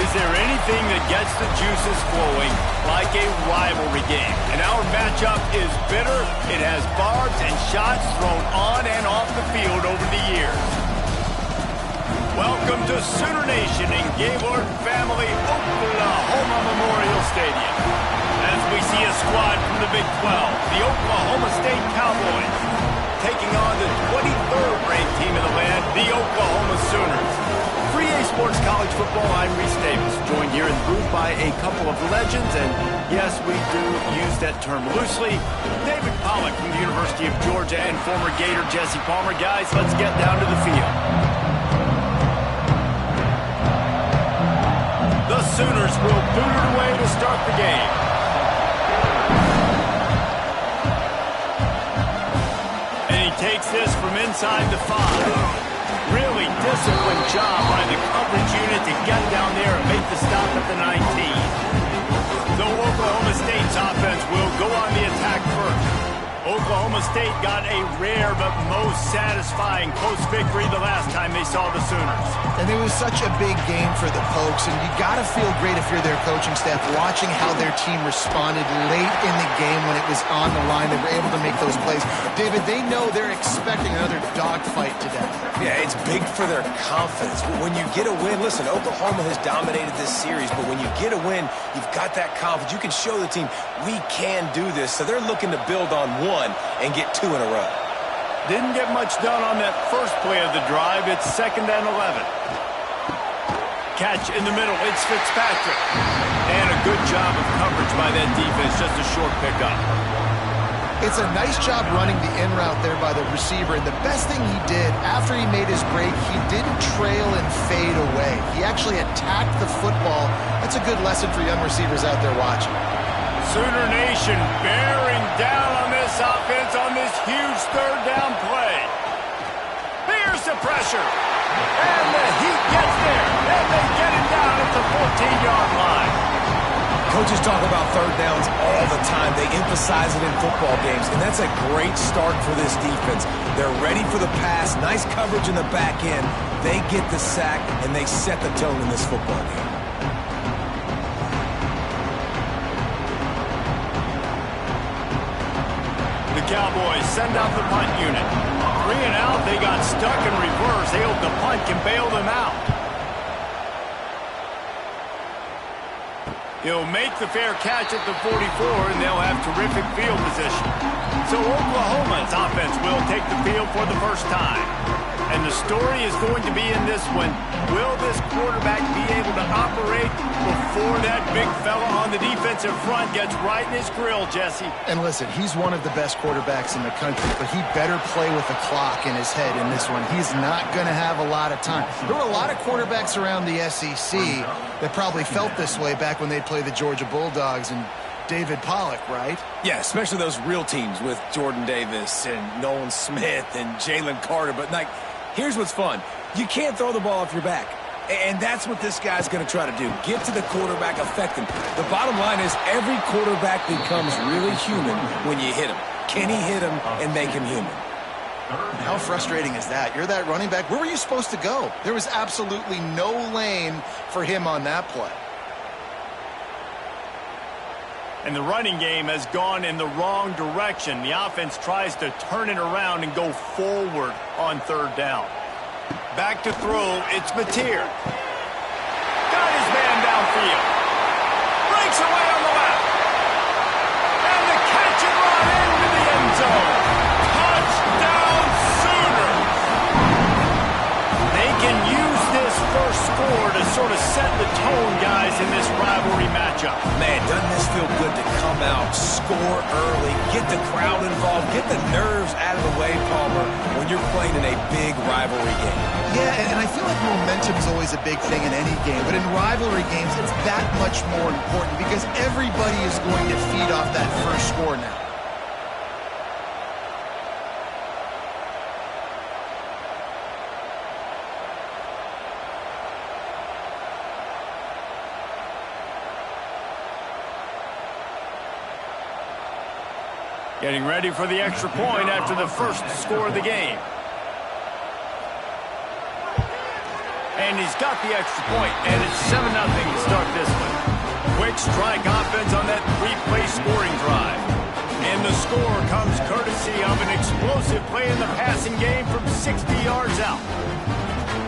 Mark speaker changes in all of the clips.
Speaker 1: Is there anything that gets the juices flowing like a rivalry game? And our matchup is bitter. It has barbs and shots thrown on and off the field over the years. Welcome to Sooner Nation in Gaylord Family Oklahoma Memorial Stadium. As we see a squad from the Big 12, the Oklahoma State Cowboys, taking on the 23rd ranked team in the land, the Oklahoma Sooners. 3A Sports College Football, I'm Reese Davis, joined here in the booth by a couple of legends, and yes, we do use that term loosely. David Pollack from the University of Georgia and former Gator Jesse Palmer. Guys, let's get down to the field. The Sooners will boot it away to start the game. And he takes this from inside the 5. Really disciplined job by the coverage unit to get down there and make the stop at the 19. So Oklahoma State's offense will go on the attack first. Oklahoma State got a rare but most satisfying close victory the last time they saw the Sooners.
Speaker 2: And it was such a big game for the Pokes, and you got to feel great if you're their coaching staff watching how their team responded late in the game when it was on the line. They were able to make those plays. David, they know they're expecting another dogfight today.
Speaker 3: Yeah, it's big for their confidence. When you get a win, listen, Oklahoma has dominated this series, but when you get a win, you've got that confidence. You can show the team, we can do this. So they're looking to build on one and get 2 in a row.
Speaker 1: Didn't get much done on that first play of the drive. It's 2nd and 11. Catch in the middle. It's Fitzpatrick. And a good job of coverage by that defense. Just a short pickup.
Speaker 2: It's a nice job running the in route there by the receiver. And the best thing he did after he made his break, he didn't trail and fade away. He actually attacked the football. That's a good lesson for young receivers out there watching.
Speaker 1: Sooner Nation bearing down on this offense on this huge 3rd down play. Here's the pressure. And the heat gets there. And they get it down at the 14-yard line.
Speaker 3: Coaches talk about 3rd downs all the time. They emphasize it in football games, and that's a great start for this defense. They're ready for the pass, nice coverage in the back end. They get the sack, and they set the tone in this football game.
Speaker 1: The Cowboys send out the punt unit. 3 and out, they got stuck in reverse. They hope the punt can bail them out. He'll make the fair catch at the 44, and they'll have terrific field position. So Oklahoma's offense will take the field for the first time. And the story is going to be in this one. Will this quarterback be able to operate before that big fella on the defensive front gets right in his grill, Jesse?
Speaker 2: And listen, he's one of the best quarterbacks in the country, but he better play with the clock in his head in this one. He's not going to have a lot of time. There were a lot of quarterbacks around the SEC that probably felt this way back when they played the Georgia Bulldogs and David Pollack, right?
Speaker 3: Yeah, especially those real teams with Jordan Davis and Nolan Smith and Jalen Carter. But, like, here's what's fun. You can't throw the ball off your back. And that's what this guy's going to try to do. Get to the quarterback, affect him. The bottom line is every quarterback becomes really human when you hit him. Can he hit him and make him human?
Speaker 2: How frustrating is that? You're that running back. Where were you supposed to go? There was absolutely no lane for him on that play.
Speaker 1: And the running game has gone in the wrong direction. The offense tries to turn it around and go forward on 3rd down. Back to throw, it's Mateer. Got his man downfield. Breaks away on the left. And the catch and run into the end zone. Touchdown Sooners. They can use this first score to sort of set the tone, guys, in this rivalry matchup.
Speaker 3: Man, doesn't this feel good to come out, score early, get the crowd involved, get the nerves out of the way, Palmer, when you're playing in a big rivalry game.
Speaker 2: Yeah, and I feel like momentum is always a big thing in any game, but in rivalry games, it's that much more important because everybody is going to feed off that first score now.
Speaker 1: Getting ready for the extra point after the first score of the game. And he's got the extra point, and it's 7-0 to start this one. Quick strike offense on that three-play scoring drive. And the score comes courtesy of an explosive play in the passing game from 60 yards out.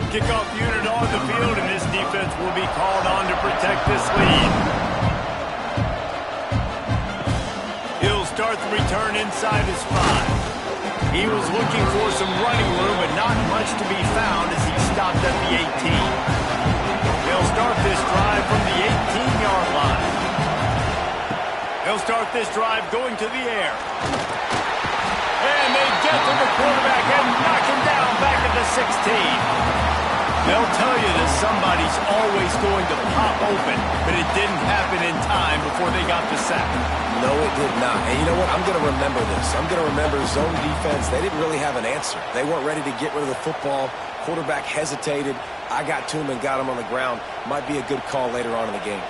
Speaker 1: Kickoff unit on the field, and this defense will be called on to protect this lead. He'll start the return inside his 5. He was looking for some running room, but not much to be found as he stopped at the 18. They'll start this drive from the 18-yard line. They'll start this drive going to the air. And they get to the quarterback and knock him down back at the 16. They'll tell you that somebody's always going to pop open, but it didn't happen in time before they got the sack.
Speaker 3: No, it did not. And you know what? I'm going to remember this. I'm going to remember zone defense. They didn't really have an answer. They weren't ready to get rid of the football. Quarterback hesitated. I got to him and got him on the ground. Might be a good call later on in the game.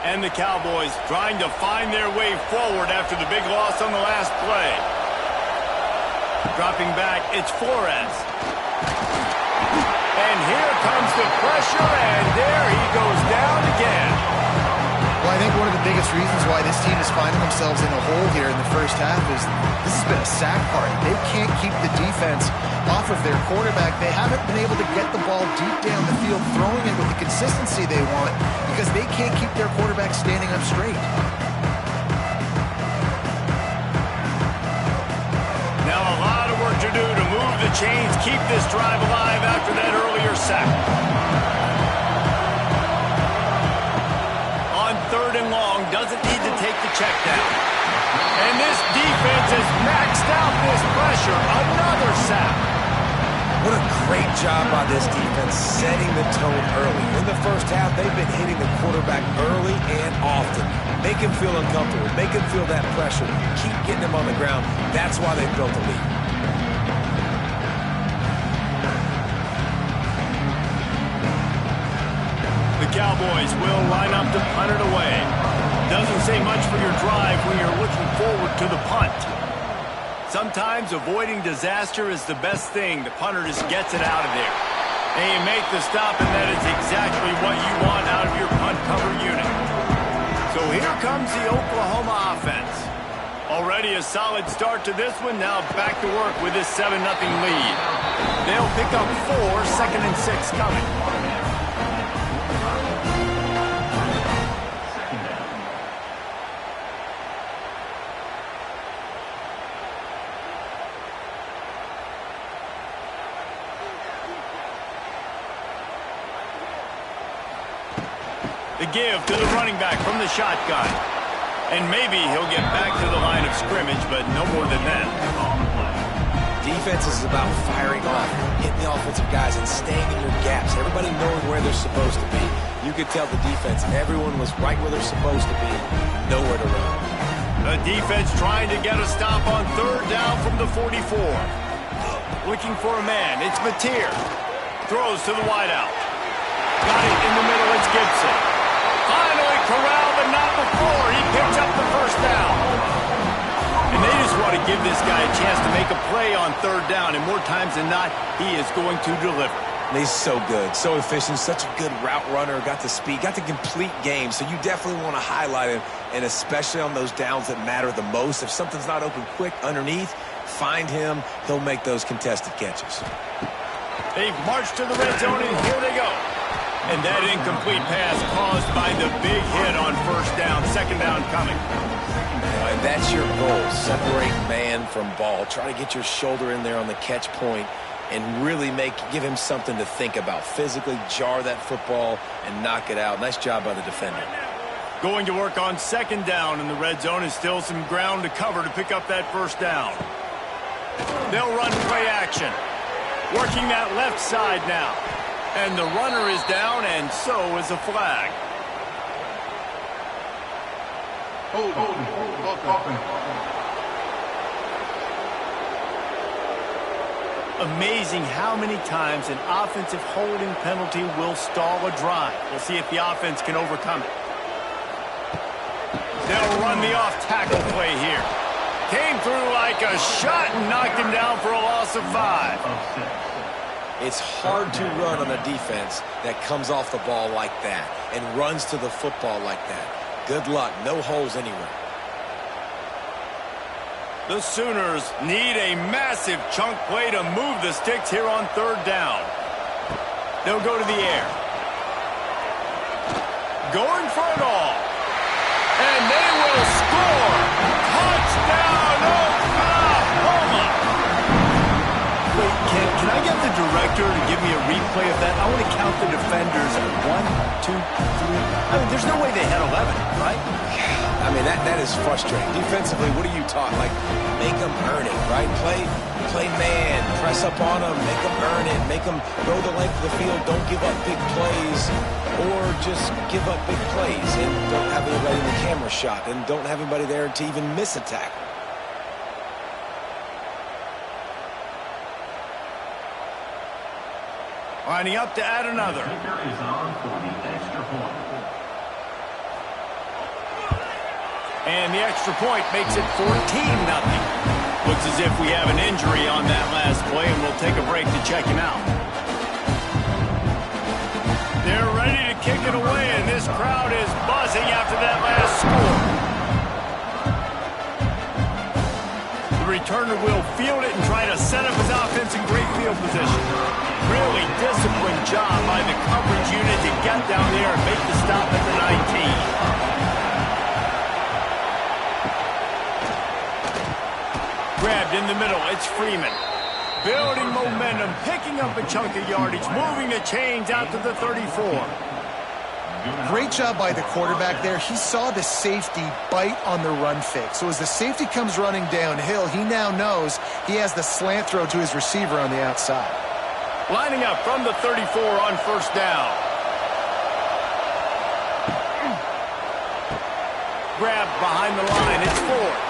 Speaker 1: And the Cowboys trying to find their way forward after the big loss on the last play. Dropping back, it's Flores. And here comes the pressure, and there he goes down again.
Speaker 2: Well, I think one of the biggest reasons why this team is finding themselves in a hole here in the first half is this has been a sack party. They can't keep the defense off of their quarterback. They haven't been able to get the ball deep down the field, throwing it with the consistency they want because they can't keep their quarterback standing up straight.
Speaker 1: Now a lot of work to do to move the chains, keep this drive alive after that earlier sack. On 3rd and long, doesn't need to take the check down. And this defense has maxed out this pressure. Another sack.
Speaker 3: What a great job by this defense setting the tone early. In the first half, they've been hitting the quarterback early and often. Make him feel uncomfortable. Make him feel that pressure. Keep getting him on the ground. That's why they built the lead.
Speaker 1: The Cowboys will line up to punt it away. Doesn't say much for your drive when you're looking forward to the punt. Sometimes avoiding disaster is the best thing. The punter just gets it out of there. And you make the stop, and that is exactly what you want out of your punt cover unit. So here comes the Oklahoma offense. Already a solid start to this one. Now back to work with this 7-0 lead. They'll pick up 4, 2nd and 6 coming. The give to the running back from the shotgun. And maybe he'll get back to the line of scrimmage, but no more than that.
Speaker 3: Defense is about firing off, hitting the offensive guys, and staying in your gaps. Everybody knowing where they're supposed to be. You could tell the defense, everyone was right where they're supposed to be. Nowhere to run.
Speaker 1: The defense trying to get a stop on 3rd down from the 44. Looking for a man. It's Mateer. Throws to the wideout. Got it in the middle. It's Gibson. Finally corralled, but not before. He picks up the 1st down. And they just want to give this guy a chance to make a play on 3rd down. And more times than not, he is going to deliver.
Speaker 3: He's so good, so efficient, such a good route runner, got the speed, got the complete game. So you definitely want to highlight him, and especially on those downs that matter the most. If something's not open quick underneath, find him. He'll make those contested catches.
Speaker 1: They've marched to the red zone, and here they go. And that incomplete pass caused by the big hit on 1st down, 2nd down coming.
Speaker 3: And that's your goal, separate man from ball. Try to get your shoulder in there on the catch point and really give him something to think about. Physically jar that football and knock it out. Nice job by the defender.
Speaker 1: Going to work on 2nd down in the red zone, and still some ground to cover to pick up that 1st down. They'll run play action. Working that left side now. And the runner is down, and so is a flag. Amazing how many times an offensive holding penalty will stall a drive. We'll see if the offense can overcome it. They'll run the off-tackle play here. Came through like a shot and knocked him down for a loss of 5.
Speaker 3: It's hard to run on a defense that comes off the ball like that and runs to the football like that. Good luck. No holes anywhere.
Speaker 1: The Sooners need a massive chunk play to move the sticks here on third down. They'll go to the air. Going for it all. And they will score. Touchdown, Oklahoma. Wait, can I get the director to give me a replay of that? I want to count the defenders. 1, 2, 3. I mean, there's no way they had 11, right?
Speaker 3: I mean, that is frustrating. Defensively, what are you taught? Like, make them earn it, right? Play man, press up on them, make them earn it, make them go the length of the field, don't give up big plays, or just give up big plays and don't have anybody in the camera shot and don't have anybody there to even miss a tackle.
Speaker 1: Lining up to add another. And the extra point makes it 14-0. Looks as if we have an injury on that last play, and we'll take a break to check him out. They're ready to kick it away, and this crowd is buzzing after that last score. The returner will field it and try to set up his offense in great field position. Really disciplined job by the coverage unit to get down there and make the stop at the 19. Grabbed in the middle, it's Freeman. Building momentum, picking up a chunk of yardage, moving the chains out to the 34.
Speaker 2: Great job by the quarterback there. He saw the safety bite on the run fake. So as the safety comes running downhill, he now knows he has the slant throw to his receiver on the outside.
Speaker 1: Lining up from the 34 on first down. Grabbed behind the line, it's Ford.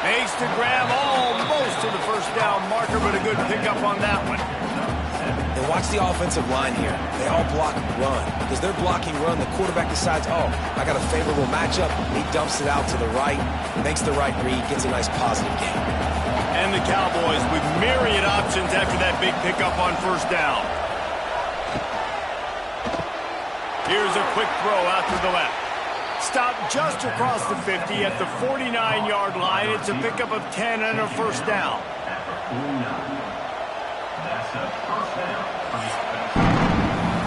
Speaker 1: Makes the grab almost to the first down marker, but a good pickup on that one.
Speaker 3: And watch the offensive line here. They all block run. Because they're blocking run, the quarterback decides, oh, I got a favorable matchup. He dumps it out to the right, makes the right read, gets a nice positive gain.
Speaker 1: And the Cowboys with myriad options after that big pickup on first down. Here's a quick throw out to the left. Stopped just across the 50 at the 49-yard line. It's a pickup of 10 and a first down.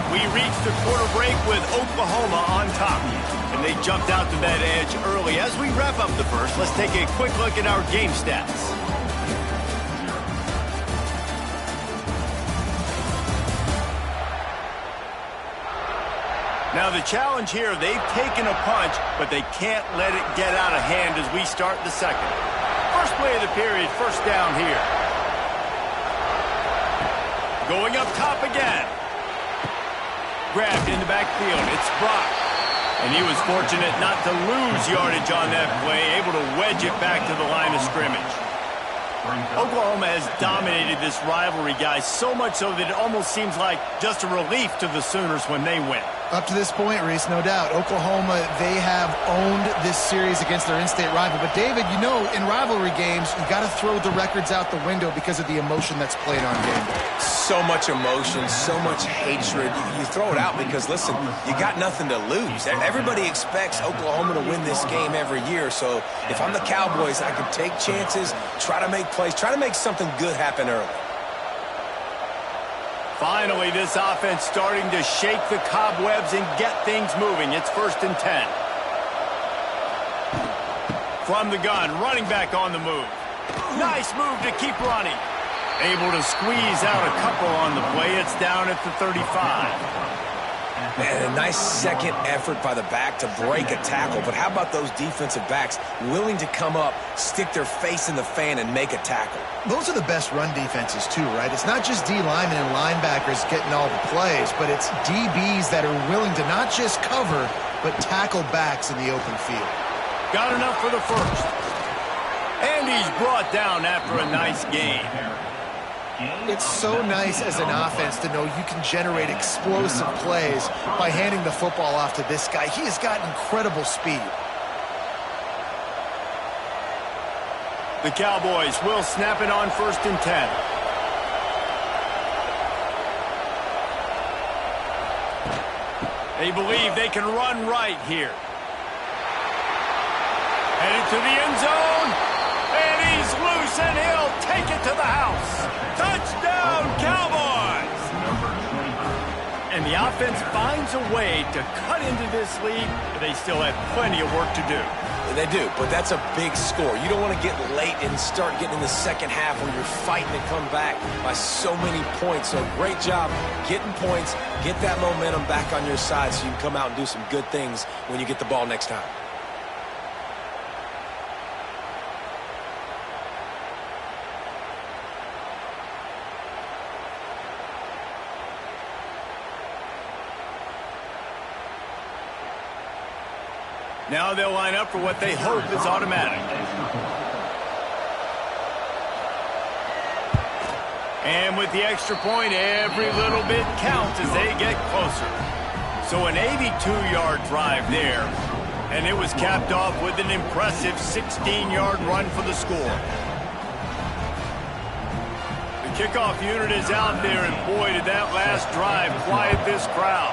Speaker 1: We reached the quarter break with Oklahoma on top. And they jumped out to that edge early. As we wrap up the first, let's take a quick look at our game stats. Now the challenge here, they've taken a punch, but they can't let it get out of hand as we start the second. First play of the period, first down here. Going up top again. Grabbed in the backfield, it's Brock. And he was fortunate not to lose yardage on that play, able to wedge it back to the line of scrimmage. Oklahoma has dominated this rivalry, guys, so much so that it almost seems like just a relief to the Sooners when they win.
Speaker 2: Up to this point, Reese, no doubt, Oklahoma, they have owned this series against their in-state rival. But, David, you know, in rivalry games, you got to throw the records out the window because of the emotion that's played on game day.
Speaker 3: So much emotion, so much hatred. You throw it out because, listen, you got nothing to lose. Everybody expects Oklahoma to win this game every year. So if I'm the Cowboys, I can take chances, try to make plays, try to make something good happen early.
Speaker 1: Finally, this offense starting to shake the cobwebs and get things moving. It's 1st and 10. From the gun, running back on the move. Nice move to keep running. Able to squeeze out a couple on the play. It's down at the 35.
Speaker 3: Man, a nice second effort by the back to break a tackle. But how about those defensive backs willing to come up, stick their face in the fan, and make a tackle?
Speaker 2: Those are the best run defenses, too, right? It's not just D linemen and linebackers getting all the plays, but it's DBs that are willing to not just cover, but tackle backs in the open field.
Speaker 1: Got enough for the first. And he's brought down after a nice game.
Speaker 2: It's so nice as an offense to know you can generate explosive plays by handing the football off to this guy. He has got incredible speed. The Cowboys will snap it on 1st and 10.
Speaker 1: They believe they can run right here. Headed to the end zone. And he's loose, and he'll take it to the house. Touchdown, Cowboys! And the offense finds a way to cut into this lead, but they still have plenty of work to do.
Speaker 3: They do, but that's a big score. You don't want to get late and start getting in the second half where you're fighting to come back by so many points. So great job getting points, get that momentum back on your side so you can come out and do some good things when you get the ball next time.
Speaker 1: Now they'll line up for what they hope is automatic. And with the extra point, every little bit counts as they get closer. So an 82-yard drive there, and it was capped off with an impressive 16-yard run for the score. The kickoff unit is out there, and boy, did that last drive quiet this crowd.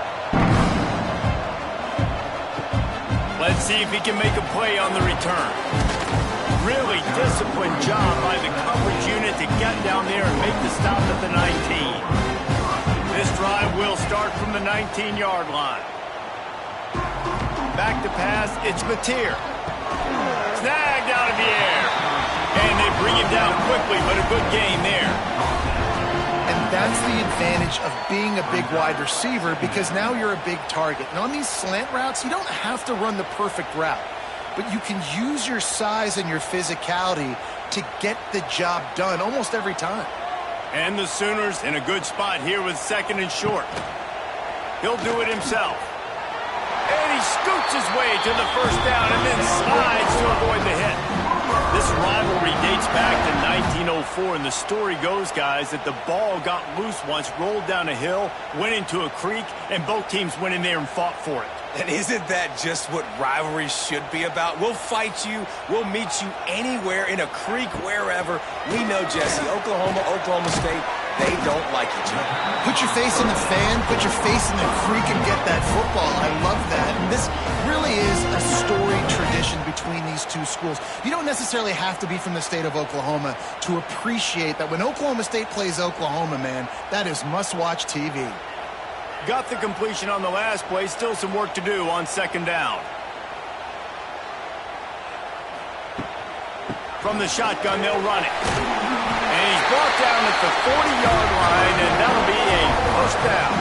Speaker 1: Let's see if he can make a play on the return. Really disciplined job by the coverage unit to get down there and make the stop at the 19. This drive will start from the 19-yard line. Back to pass, it's Mateer. Snagged out of the air. And they bring him down quickly, but a good gain there.
Speaker 2: And that's the advantage of being a big wide receiver, because now you're a big target. And on these slant routes, you don't have to run the perfect route, but you can use your size and your physicality to get the job done almost every time.
Speaker 1: And the Sooners in a good spot here with second and short. He'll do it himself. And he scoots his way to the first down and then slides to avoid the hit. This rivalry dates back to 1904, and the story goes, guys, that the ball got loose once, rolled down a hill, went into a creek, and both teams went in there and fought for it.
Speaker 3: And isn't that just what rivalry should be about? We'll fight you. We'll meet you anywhere, in a creek, wherever. We know, Jesse, Oklahoma, Oklahoma State, they don't like each other.
Speaker 2: Put your face in the fan, put your face in the creek and get that football. I love that. And this really is a storied tradition between these two schools. You don't necessarily have to be from the state of Oklahoma to appreciate that when Oklahoma State plays Oklahoma, man, that is must-watch TV.
Speaker 1: Got the completion on the last play. Still some work to do on second down. From the shotgun, they'll run it. And he's brought down at the 40-yard line, and that'll be a first down.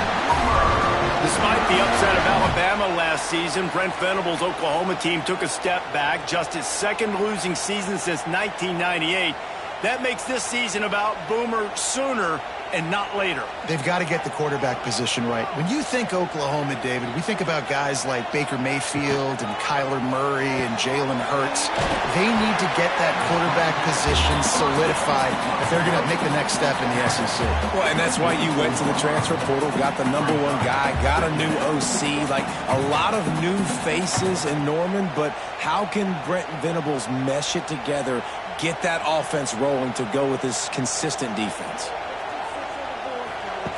Speaker 1: Despite the upset of Alabama last season, Brent Venables' Oklahoma team took a step back, just his second losing season since 1998. That makes this season about Boomer sooner and not later.
Speaker 2: They've got to get the quarterback position right. When you think Oklahoma, David, we think about guys like Baker Mayfield and Kyler Murray and Jalen Hurts. They need to get that quarterback position solidified if they're going to make the next step in the SEC.
Speaker 3: Well, and that's why you went to the transfer portal, got the #1 guy, got a new OC, like a lot of new faces in Norman, but how can Brent Venables mesh it together, get that offense rolling to go with this consistent defense?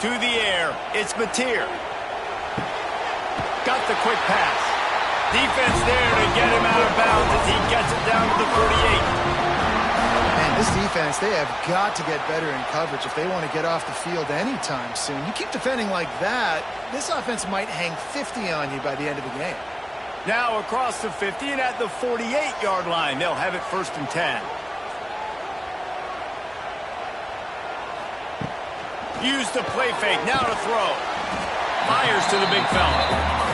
Speaker 1: To the air, it's Mateer. Got the quick pass. Defense there to get him out of bounds as he gets it down to the 48.
Speaker 2: Man, this defense, they have got to get better in coverage if they want to get off the field anytime soon. You keep defending like that, this offense might hang 50 on you by the end of the game.
Speaker 1: Now across the 50 and at the 48-yard line, they'll have it 1st and 10. Use the play fake, now to throw. Fires to the big fella.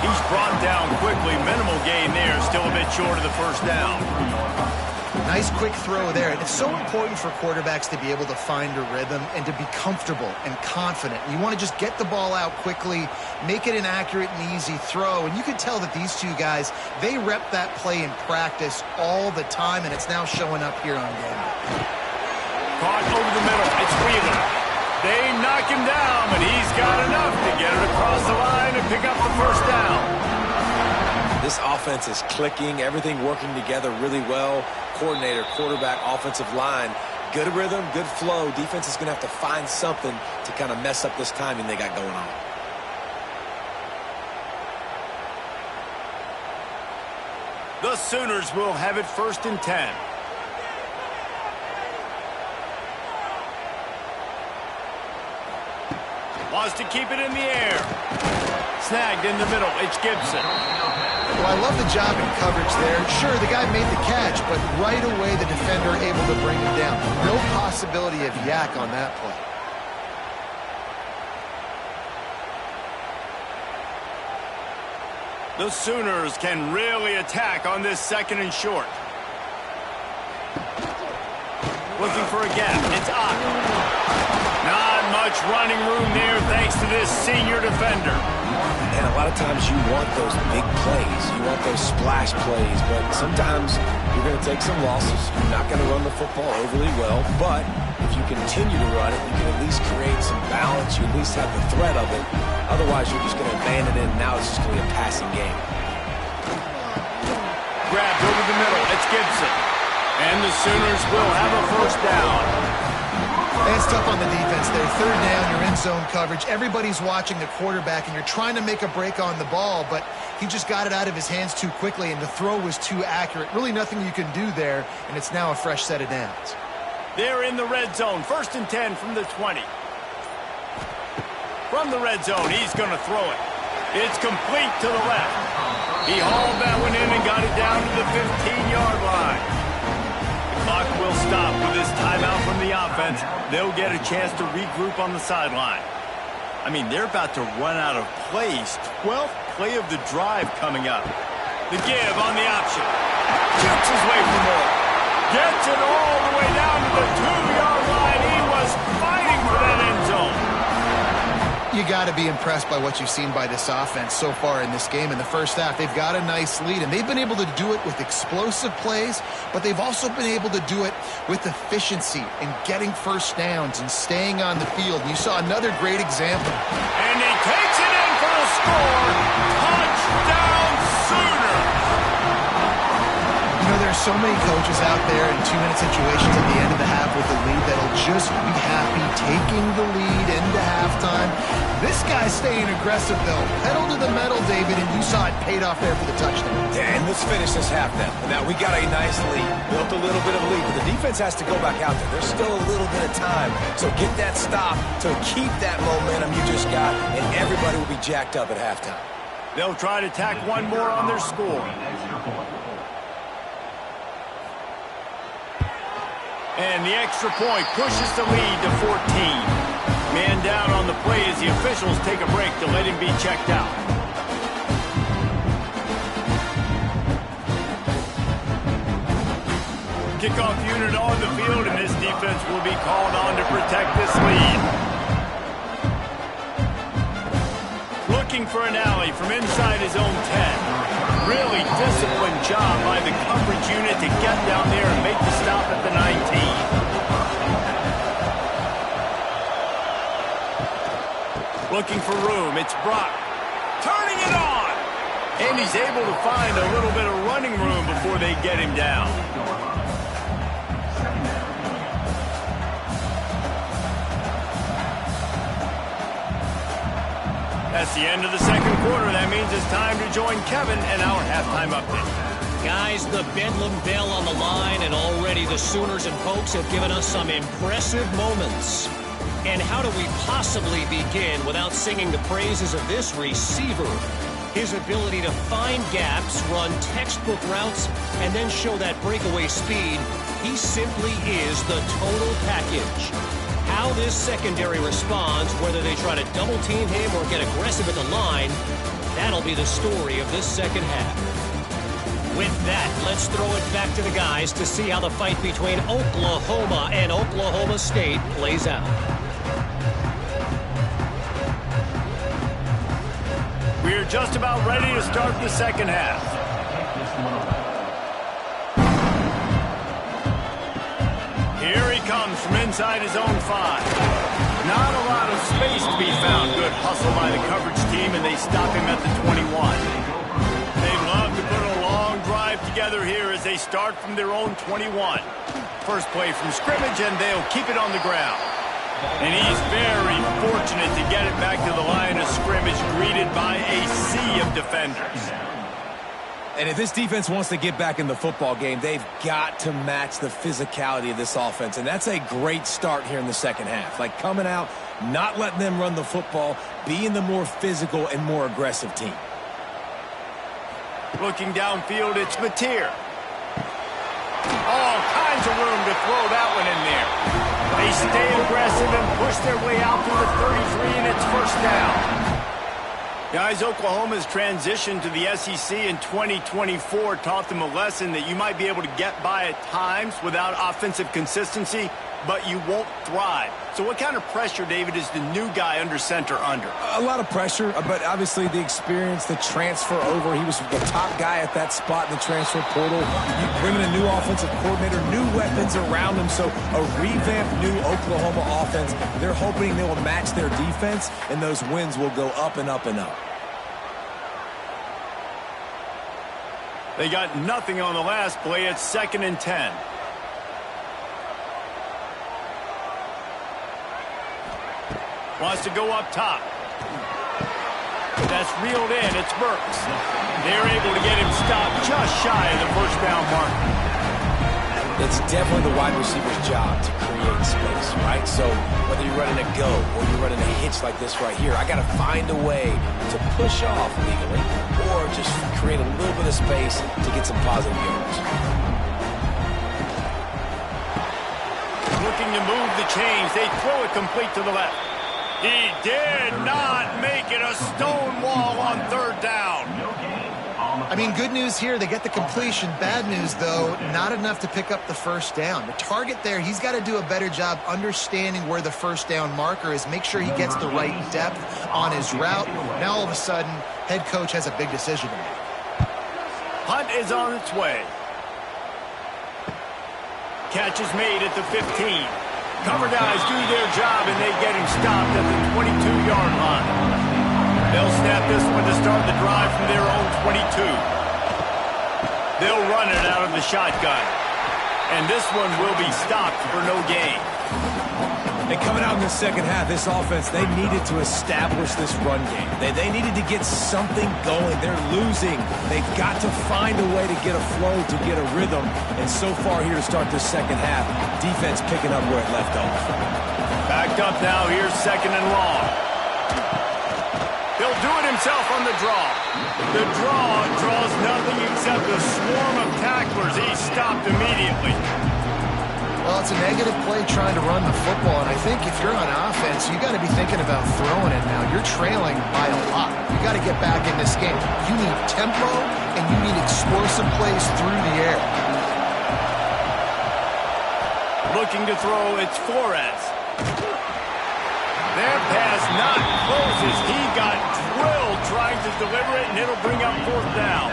Speaker 1: He's brought down quickly. Minimal gain there, still a bit short of the first down.
Speaker 2: Nice quick throw there. And it's so important for quarterbacks to be able to find a rhythm and to be comfortable and confident. You want to just get the ball out quickly, make it an accurate and easy throw. And you can tell that these two guys, they rep that play in practice all the time, and it's now showing up here on game.
Speaker 1: Caught over the middle. It's Wheeler. They knock him down, but he's got enough to get it across the line and pick up the first down.
Speaker 3: This offense is clicking, everything working together really well. Coordinator, quarterback, offensive line, good rhythm, good flow. Defense is going to have to find something to kind of mess up this timing they got going on.
Speaker 1: The Sooners will have it 1st and 10. Wants to keep it in the air. Snagged in the middle. It's Gibson.
Speaker 2: Well, I love the job in coverage there. Sure, the guy made the catch, but right away the defender able to bring him down. No possibility of yak on that play.
Speaker 1: The Sooners can really attack on this 2nd and short. Looking for a gap. It's Ott. Not much running room there thanks to this senior defender.
Speaker 3: And a lot of times you want those big plays. You want those splash plays. But sometimes you're going to take some losses. You're not going to run the football overly well. But if you continue to run it, you can at least create some balance. You at least have the threat of it. Otherwise, you're just going to abandon it, and now it's just going to be a passing game.
Speaker 1: Grabbed over the middle. It's Gibson. And the Sooners will have a 1st down.
Speaker 2: It's tough on the defense there. 3rd down, you're in zone coverage. Everybody's watching the quarterback, and you're trying to make a break on the ball, but he just got it out of his hands too quickly, and the throw was too accurate. Really nothing you can do there, and it's now a fresh set of downs.
Speaker 1: They're in the red zone. 1st and 10 from the 20. From the red zone, he's going to throw it. It's complete to the left. He hauled that one in and got it down to the 15-yard line. The clock will stop with this timeout from the offense. They'll get a chance to regroup on the sideline. I mean, they're about to run out of plays. 12th play of the drive coming up. The give on the option. Jukes his way for more. Gets it all the way down to the 2-yard line. He was fighting for that end zone.
Speaker 2: You got to be impressed by what you've seen by this offense so far in this game. In the first half, they've got a nice lead, and they've been able to do it with explosive plays, but they've also been able to do it with efficiency and getting 1st downs and staying on the field. You saw another great example.
Speaker 1: And he takes it in for the score. Touchdown Sooners!
Speaker 2: You know, there's so many coaches out there in 2-minute situations at the end of the half with the lead that'll just be happy taking the lead into halftime. This guy's staying aggressive, though. Pedal to the metal, David, and you saw it paid off there for the touchdown.
Speaker 3: Yeah, and let's finish this half now. Now, we got a nice lead, built a little bit of a lead, but the defense has to go back out there. There's still a little bit of time. So get that stop to keep that momentum you just got, and everybody will be jacked up at halftime.
Speaker 1: They'll try to tack one more on their score. And the extra point pushes the lead to 14. Man down on the play as the officials take a break to let him be checked out. Kickoff unit on the field, and this defense will be called on to protect this lead. Looking for an alley from inside his own 10. Really disciplined job by the coverage unit to get down there and make the stop at the 19. Looking for room. It's Brock. Turning it on. And he's able to find a little bit of running room before they get him down. That's the end of the 2nd quarter. That means it's time to join Kevin and our halftime update.
Speaker 4: Guys, the Bedlam bell on the line, and already the Sooners and Pokes have given us some impressive moments. And how do we possibly begin without singing the praises of this receiver? His ability to find gaps, run textbook routes, and then show that breakaway speed. He simply is the total package. How this secondary responds, whether they try to double-team him or get aggressive at the line, that'll be the story of this 2nd half. With that, let's throw it back to the guys to see how the fight between Oklahoma and Oklahoma State plays out.
Speaker 1: We're just about ready to start the 2nd half. Here he comes from inside his own 5. Not a lot of space to be found. Good hustle by the coverage team, and they stop him at the 21. They love to put a long drive together here as they start from their own 21. First play from scrimmage, and they'll keep it on the ground. And he's very fortunate to get it back to the line of scrimmage, greeted by a sea of defenders.
Speaker 3: And if this defense wants to get back in the football game, they've got to match the physicality of this offense. And that's a great start here in the second half. Like coming out, not letting them run the football, being the more physical and more aggressive team.
Speaker 1: Looking downfield, it's Mateer. All kinds of room to throw that one in there. They stay aggressive and push their way out to the 33, and it's first down. Guys, Oklahoma's transition to the SEC in 2024 taught them a lesson that you might be able to get by at times without offensive consistency, but you won't thrive. So what kind of pressure, David, is the new guy under center under?
Speaker 3: A lot of pressure, but obviously the experience, the transfer over. He was the top guy at that spot in the transfer portal. You bring in a new offensive coordinator, new weapons around him, so a revamped new Oklahoma offense. They're hoping they will match their defense, and those wins will go up and up and up.
Speaker 1: They got nothing on the last play. It's 2nd and 10. Wants to go up top. That's reeled in. It's Burks. They're able to get him stopped just shy of the first down mark.
Speaker 3: It's definitely the wide receiver's job to create space, right? So whether you're running a go or you're running a hitch like this right here, I got to find a way to push off legally or just create a little bit of space to get some positive yards.
Speaker 1: Looking to move the chains. They throw it complete to the left. He did not make it. A stone wall on 3rd down.
Speaker 2: I mean, good news here. They get the completion. Bad news, though, not enough to pick up the first down. The target there, he's got to do a better job understanding where the first down marker is, make sure he gets the right depth on his route. Now, all of a sudden, head coach has a big decision to make.
Speaker 1: Hunt is on its way. Catch is made at the 15. Cover guys do their job, and they get him stopped at the 22-yard line. They'll snap this one to start the drive from their own 22. They'll run it out of the shotgun. And this one will be stopped for no gain.
Speaker 3: And coming out in the second half, this offense, they needed to establish this run game. They needed to get something going. They're losing. They've got to find a way to get a flow, to get a rhythm. And so far here to start this second half, defense picking up where it left off.
Speaker 1: Backed up now. Here's 2nd and long. He'll do it himself on the draw. The draw draws nothing except a swarm of tacklers. He's stopped immediately.
Speaker 2: Well, it's a negative play trying to run the football, and I think if you're on offense, you got to be thinking about throwing it now. You're trailing by a lot. You got to get back in this game. You need tempo, and you need explosive plays through the air.
Speaker 1: Looking to throw, it's Flores. Their pass not closes. He got drilled trying to deliver it, and it'll bring up 4th down.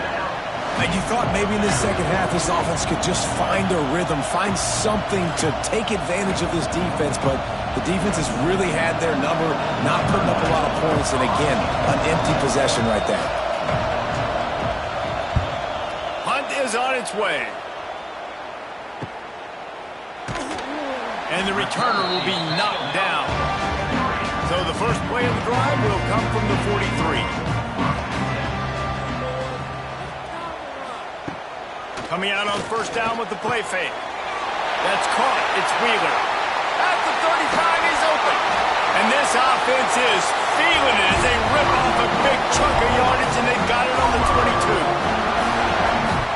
Speaker 3: And you thought maybe in the second half this offense could just find a rhythm, find something to take advantage of this defense, but the defense has really had their number, not putting up a lot of points, and again, an empty possession right there.
Speaker 1: Hunt is on its way. And the returner will be knocked down. So the first play of the drive will come from the 43. Coming out on first down with the play fake. That's caught. It's Wheeler. At the 35, he's open. And this offense is feeling it as they rip off a big chunk of yardage, and they've got it on the 22.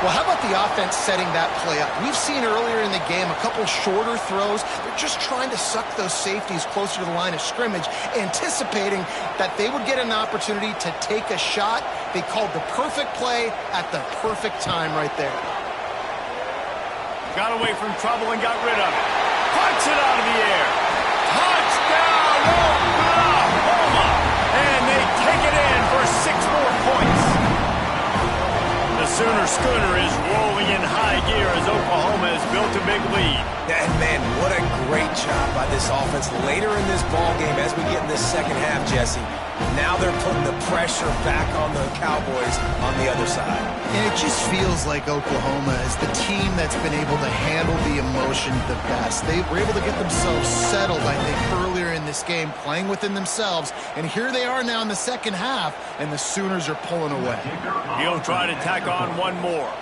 Speaker 2: Well, how about the offense setting that play up? We've seen earlier in the game a couple shorter throws. They're just trying to suck those safeties closer to the line of scrimmage, anticipating that they would get an opportunity to take a shot. They called the perfect play at the perfect time right there.
Speaker 1: Got away from trouble and got rid of it. Punts it out of the air. Touchdown, Oklahoma! And they take it in for 6 more points. The Sooner Schooner is rolling in high gear as Oklahoma has built a big lead.
Speaker 3: And man, what a great job by this offense later in this ball game as we get in this second half, Jesse. Now they're putting the pressure back on the Cowboys on the other side.
Speaker 2: And it just feels like Oklahoma is the team that's been able to handle the emotion the best. They were able to get themselves settled, I think, earlier in this game, playing within themselves. And here they are now in the second half, and the Sooners are pulling away.
Speaker 1: He'll try to tack on one more.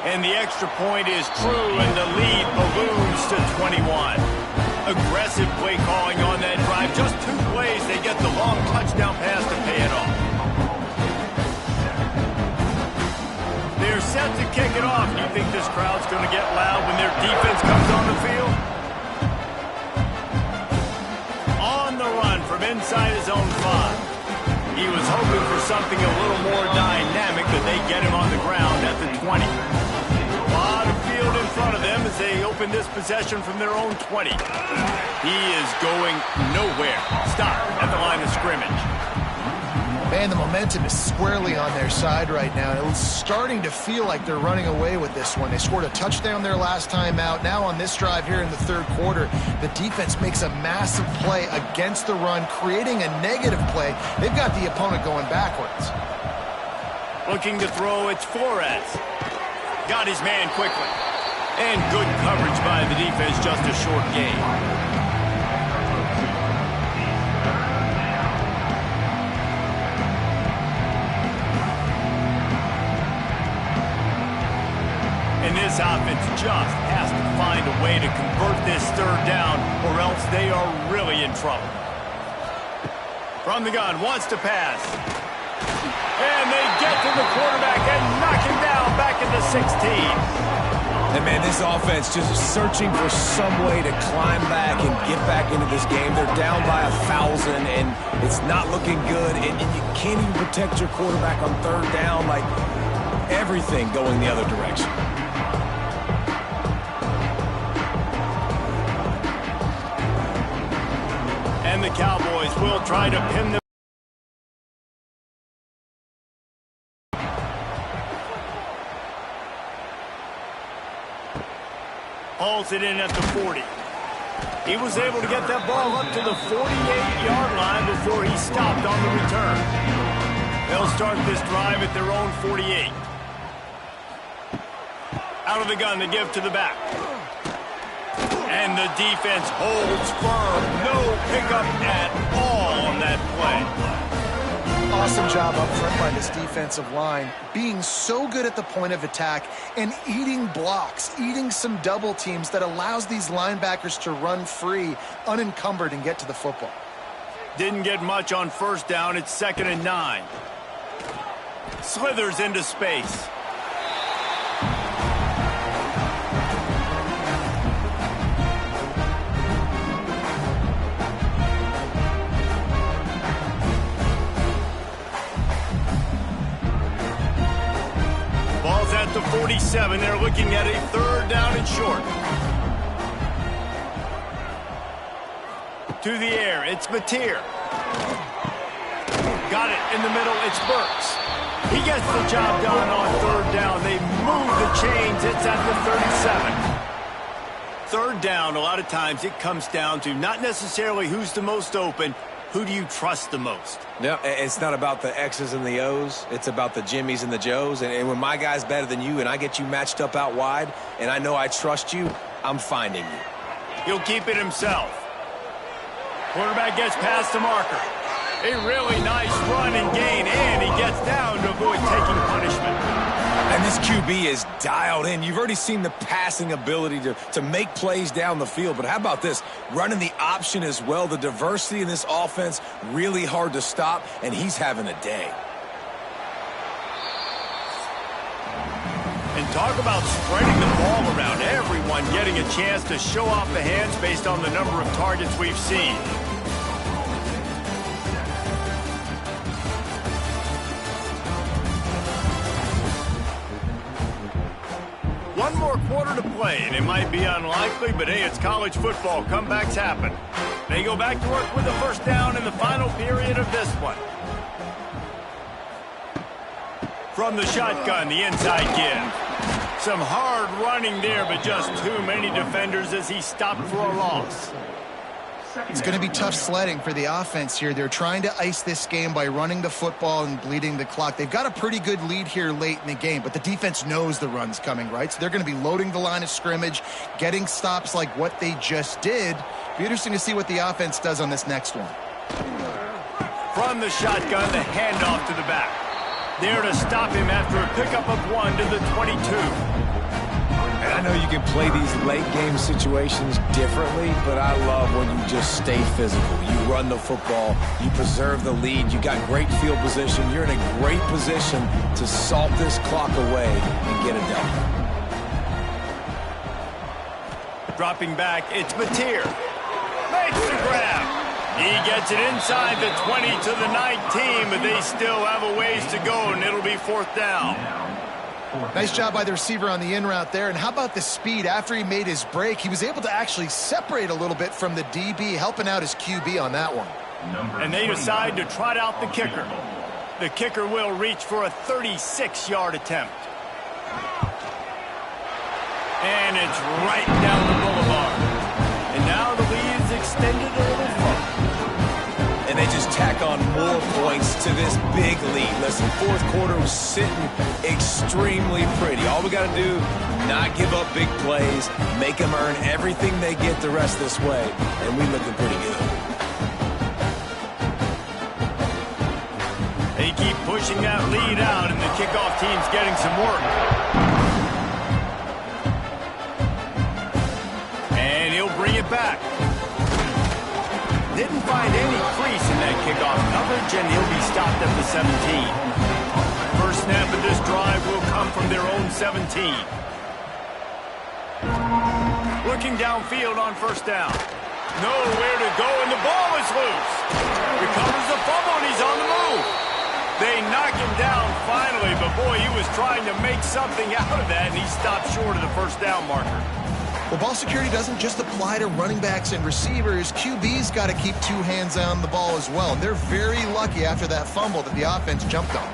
Speaker 1: And the extra point is true, and the lead balloons to 21. Aggressive play calling on that drive. Just 2 plays, they get the long touchdown pass to pay it off. They're set to kick it off. Do you think this crowd's going to get loud when their defense comes on the field? On the run from inside his own 5. He was hoping for something a little more dynamic, but they get him on the ground at the 20. A lot of field in front of them as they open this possession from their own 20. He is going nowhere. Stop at the line of scrimmage.
Speaker 2: Man, the momentum is squarely on their side right now. And it's starting to feel like they're running away with this one. They scored a touchdown their last time out. Now on this drive here in the third quarter, the defense makes a massive play against the run, creating a negative play. They've got the opponent going backwards.
Speaker 1: Looking to throw, it's Flores. Got his man quickly. And good coverage by the defense, just a short gain. And this offense just has to find a way to convert this third down, or else they are really in trouble. From the gun, wants to pass. And they get to the quarterback and knock him down back at the 16.
Speaker 3: And man, this offense just searching for some way to climb back and get back into this game. They're down by 1,000, and it's not looking good. And you can't even protect your quarterback on third down. Like, everything going the other direction.
Speaker 1: And the Cowboys will try to pin them. Hauls it in at the 40. He was able to get that ball up to the 48-yard line before he stopped on the return. They'll start this drive at their own 48. Out of the gun, they give to the back. And the defense holds firm. No pickup at all on that play.
Speaker 2: Awesome job up front by this defensive line, being so good at the point of attack and eating blocks, eating some double teams that allows these linebackers to run free, unencumbered, and get to the football.
Speaker 1: Didn't get much on first down. It's 2nd and 9. Slithers into space. At the 47, they're looking at a third down and short. To the air, it's Mateer. Got it in the middle, it's Burks. He gets the job done on third down. They move the chains, it's at the 37. Third down, a lot of times it comes down to not necessarily who's the most open, who do you trust the most?
Speaker 3: No, it's not about the X's and the O's. It's about the Jimmys and the Joes. And when my guy's better than you and I get you matched up out wide and I know I trust you, I'm finding you.
Speaker 1: He'll keep it himself. Quarterback gets past the marker. A really nice run and gain, and he gets down to avoid taking punishment.
Speaker 3: And this QB is dialed in. You've already seen the passing ability to make plays down the field. But how about this? Running the option as well. The diversity in this offense, really hard to stop, and he's having a day.
Speaker 1: And talk about spreading the ball around. Everyone getting a chance to show off the hands based on the number of targets we've seen. One more quarter to play, and it might be unlikely, but hey, it's college football. Comebacks happen. They go back to work with the first down in the final period of this one. From the shotgun, the inside give. Some hard running there, but just too many defenders as he stopped for a loss.
Speaker 2: It's going to be tough sledding for the offense here. They're trying to ice this game by running the football and bleeding the clock. They've got a pretty good lead here late in the game, but the defense knows the run's coming, right? So they're going to be loading the line of scrimmage, getting stops like what they just did. Be interesting to see what the offense does on this next one.
Speaker 1: From the shotgun, the handoff to the back. There to stop him after a pickup of 1 to the 22.
Speaker 3: And I know you can play these late-game situations differently, but I love when you just stay physical. You run the football, you preserve the lead, you got great field position, you're in a great position to salt this clock away and get a W.
Speaker 1: Dropping back, it's Mateer. Makes the grab. He gets it inside the 20 to the 19, but they still have a ways to go, and it'll be 4th down.
Speaker 2: Nice job by the receiver on the in route there. And how about the speed? After he made his break, he was able to actually separate a little bit from the DB, helping out his QB on that one.
Speaker 1: And they decide to trot out the kicker. The kicker will reach for a 36-yard attempt. And it's right down the boulevard. And now the lead is extended a little further.
Speaker 3: And they just tack on more points to this big lead. Listen, 4th quarter was sitting extremely pretty. All we got to do, not give up big plays, make them earn everything they get the rest of this way, and we looking pretty good.
Speaker 1: They keep pushing that lead out, and the kickoff team's getting some work. And he'll bring it back. Didn't find any crease in that kickoff coverage, and he'll be stopped at the 17. First snap of this drive will come from their own 17. Looking downfield on 1st down. Nowhere to go, and the ball is loose. Recovers the fumble, and he's on the move. They knock him down finally, but boy, he was trying to make something out of that, and he stopped short of the 1st down marker.
Speaker 2: Well, ball security doesn't just apply to running backs and receivers. QB's got to keep 2 hands on the ball as well. And they're very lucky after that fumble that the offense jumped on.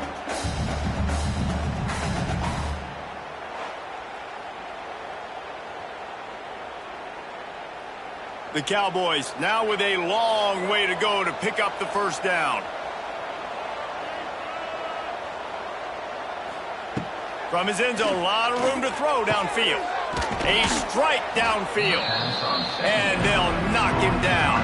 Speaker 1: The Cowboys now with a long way to go to pick up the 1st down. From his end zone, a lot of room to throw downfield. A strike downfield. And they'll knock him down.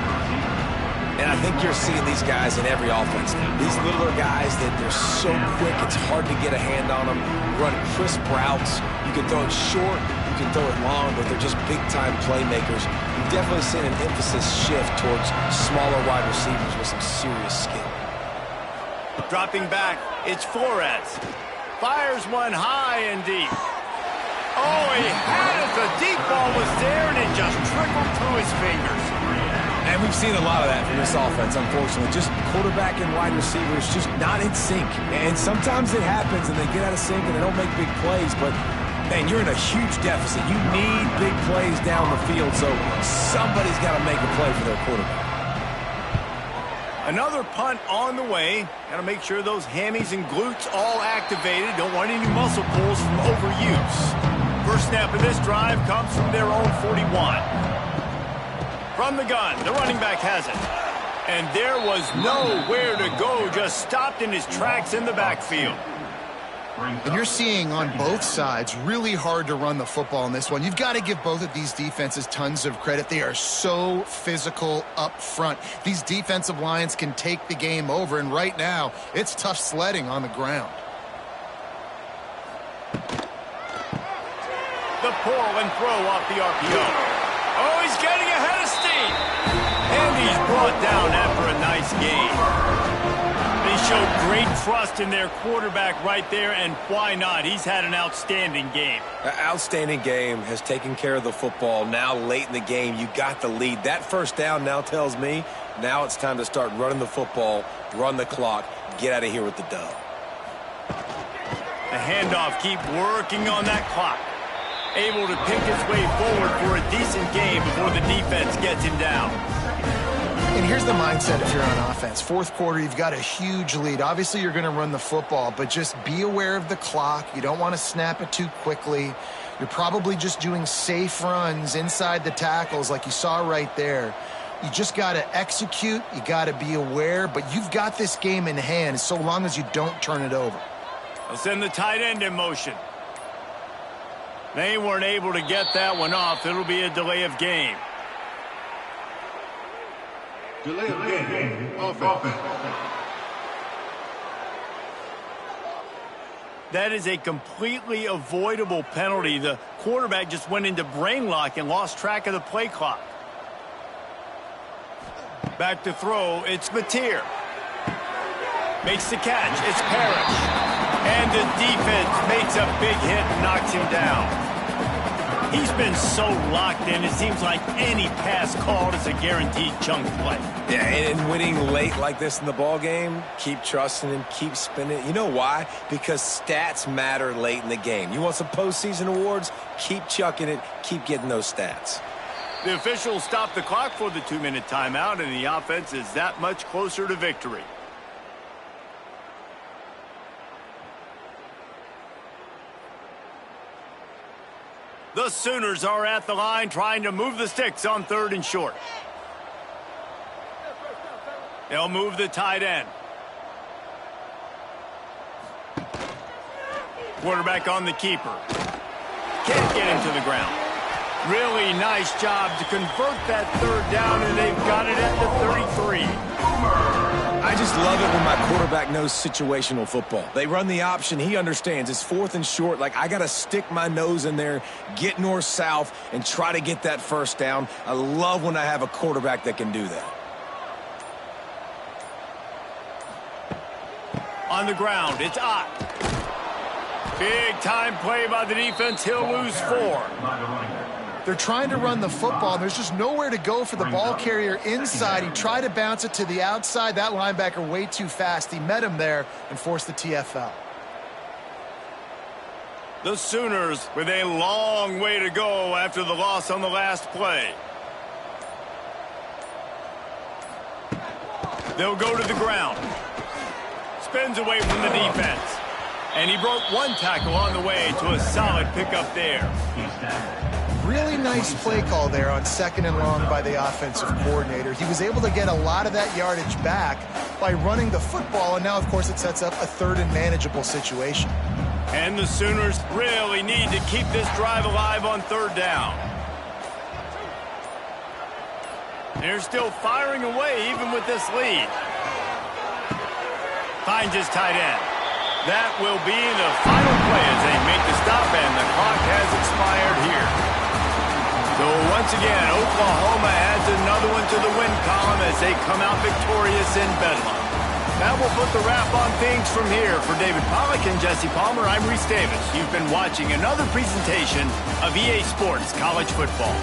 Speaker 3: And I think you're seeing these guys in every offense now. These littler guys that they're so quick, it's hard to get a hand on them. Run crisp routes. You can throw it short, you can throw it long, but they're just big-time playmakers. You've definitely seen an emphasis shift towards smaller wide receivers with some serious skill.
Speaker 1: Dropping back, it's Flores. Fires one high and deep. Oh, he had it. The deep ball was there, and it just trickled through his fingers.
Speaker 3: And we've seen a lot of that from this offense, unfortunately. Just quarterback and wide receivers just not in sync. And sometimes it happens, and they get out of sync, and they don't make big plays. But, man, you're in a huge deficit. You need big plays down the field, so somebody's got to make a play for their quarterback.
Speaker 1: Another punt on the way. Got to make sure those hammies and glutes all activated. Don't want any muscle pulls from overuse. First snap of this drive comes from their own 41. From the gun, the running back has it. And there was nowhere to go, just stopped in his tracks in the backfield.
Speaker 2: And you're seeing on both sides really hard to run the football in this one. You've got to give both of these defenses tons of credit. They are so physical up front. These defensive lines can take the game over, and right now it's tough sledding on the ground.
Speaker 1: The pull and throw off the RPO. Oh, he's getting ahead of steam. And he's brought down after a nice gain. They showed great trust in their quarterback right there, and why not? He's had an outstanding game.
Speaker 3: Outstanding game, has taken care of the football. Now late in the game, you got the lead. That first down now tells me now it's time to start running the football, run the clock, get out of here with the dub.
Speaker 1: The handoff, keep working on that clock. Able to pick his way forward for a decent game before the defense gets him down.
Speaker 2: And here's the mindset if you're on offense. Fourth quarter, you've got a huge lead. Obviously, you're going to run the football, but just be aware of the clock. You don't want to snap it too quickly. You're probably just doing safe runs inside the tackles like you saw right there. You just got to execute. You got to be aware, but you've got this game in hand so long as you don't turn it over.
Speaker 1: They'll send the tight end in motion. They weren't able to get that one off. It'll be a delay of game.
Speaker 5: Delay of game. Offense.
Speaker 1: That is a completely avoidable penalty. The quarterback just went into brain lock and lost track of the play clock. Back to throw, it's Mateer. Makes the catch, it's Parrish. And the defense makes a big hit and knocks him down. He's been so locked in, it seems like any pass called is a guaranteed chunk play.
Speaker 3: Yeah, and winning late like this in the ball game, keep trusting him, keep spinning. You know why? Because stats matter late in the game. You want some postseason awards? Keep chucking it, keep getting those stats.
Speaker 1: The officials stopped the clock for the 2-minute timeout, and the offense is that much closer to victory. The Sooners are at the line trying to move the sticks on 3rd and short. They'll move the tight end. Quarterback on the keeper. Can't get him to the ground. Really nice job to convert that 3rd down, and they've got it at the 33.
Speaker 3: I just love it when my quarterback knows situational football. They run the option. He understands. It's 4th and short. Like, I got to stick my nose in there, get north-south, and try to get that 1st down. I love when I have a quarterback that can do that.
Speaker 1: On the ground, it's Ott. Big-time play by the defense. He'll lose 4.
Speaker 2: They're trying to run the football, and there's just nowhere to go for the ball carrier inside. He tried to bounce it to the outside. That linebacker way too fast. He met him there and forced the TFL.
Speaker 1: The Sooners with a long way to go after the loss on the last play. They'll go to the ground. Spins away from the defense. And he broke 1 tackle on the way to a solid pickup there.
Speaker 2: Really nice play call there on 2nd and long by the offensive coordinator. He was able to get a lot of that yardage back by running the football, and now, of course, it sets up a 3rd and manageable situation.
Speaker 1: And the Sooners really need to keep this drive alive on 3rd down. They're still firing away even with this lead. Finds his tight end. That will be the final play as they make the stop, and the clock has expired here. So once again, Oklahoma adds another one to the win column as they come out victorious in Bedlam. That will put the wrap on things from here. For David Pollack and Jesse Palmer, I'm Reese Davis. You've been watching another presentation of EA Sports College Football.